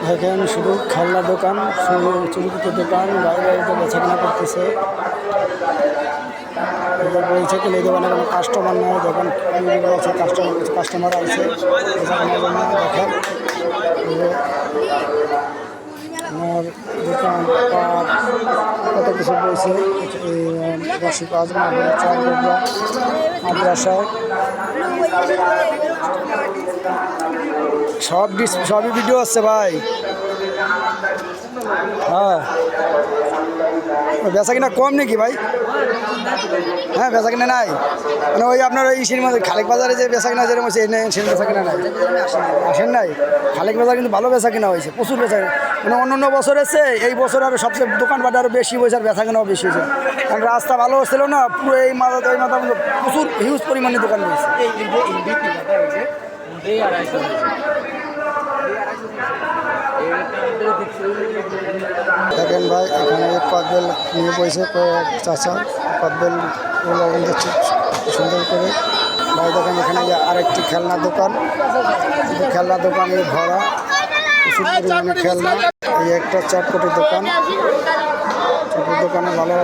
দেখেন শুধু খেলনা দোকান, শুধু চুরিপুরের দোকান, গাড়ি গাড়িতে বেচা কেনা করতেছে। বলছে কি এই দোকানে কোনো কাস্টমার নেই। দেখেন আছে কাস্টমার, কিছু কাস্টমার আছে বেচা কেনার জন্য। দেখেন আমার দোকান কত কিছু বলছে। রশি কাজ মাদ্রাসায় সবই ভিডিও আছে ভাই। হ্যাঁ বেচা কিনা কম নাকি ভাই? হ্যাঁ বেচা কিনা নাই, মানে ওই আপনার ওই ইসের মধ্যে খালেক বাজারে যে বেচা কিনা যেরকম হচ্ছে সেই বেচা কিনা নাই, আসেন নাই। খালেক বাজার কিন্তু ভালো বেচা কিনা হয়েছে, প্রচুর বেচা কিনা, মানে অন্য বছর এসে এই বছর আরও সবচেয়ে দোকানপাট আরও বেশি হয়েছে আর বেচা কেনাও বেশি হয়েছে। কারণ রাস্তা ভালো হচ্ছিল না, পুরো এই মাথা প্রচুর হিউজ পরিমাণে দোকান হয়েছে। দেখেন ভাই এখানে কদবেল নিয়ে বসে চাচা, কদবেল সুন্দর করে ভাই। দেখেন এখানে আরেকটি খেলনা দোকান, খেলনা দোকানে ভরা প্রচুর পরিমাণে খেলনা। এই একটা চটপটির দোকান, চটপটির দোকানে ভালো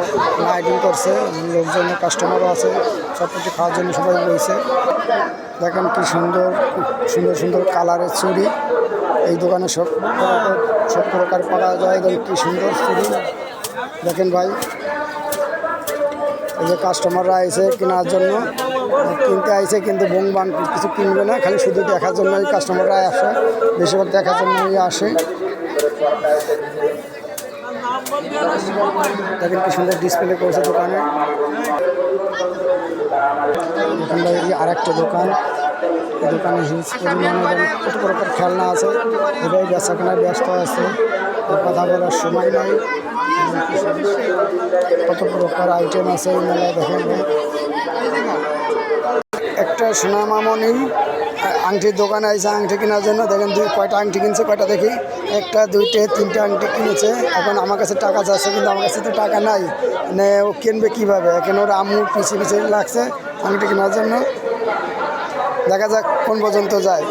লাইটিং করছে, লোকজন কাস্টমারও আছে, চটপটি খাওয়ার জন্য সবাই বসে। দেখেন কি সুন্দর সুন্দর সুন্দর কালারের চুড়ি এই দোকানে সব প্রকার পাওয়া যায়। দেখেন কি সুন্দর চুড়ি। দেখেন ভাই এই যে কাস্টমাররা আইছে কেনার জন্য, কিনতে আইছে কিন্তু বংবান কিছু কিনবে না, খালি শুধু দেখার জন্য এই কাস্টমাররা আসে, বেশিরভাগ দেখার জন্যই আসে। দেখেন কি সুন্দর ডিসপ্লে করেছে দোকানে। দেখেন ভাই আর একটা দোকান, এই দোকানে হিউজ পরিমাণে কত প্রকার খেলনা আছে। এবার বেচা কেনায় ব্যস্ত আছে, কথা বলার সময় নাই। কত প্রকার আইটেম আছে এই মেলায়। দেখেন একটা সোনামামণি আংটির দোকানে আছে আংটি কেনার জন্য। দেখেন কয়টা আংটি কিনছে, কয়টা দেখি, একটা দুইটে তিনটে আংটি কিনেছে। এখন আমার কাছে টাকা যাচ্ছে, কিন্তু আমার কাছে তো টাকা নাই, মানে ও কিনবে কীভাবে? এখন ওর আম্মু পিছিয়ে লাগছে আংটি কেনার জন্য। দেখা যাক কোন পর্যন্ত যায়।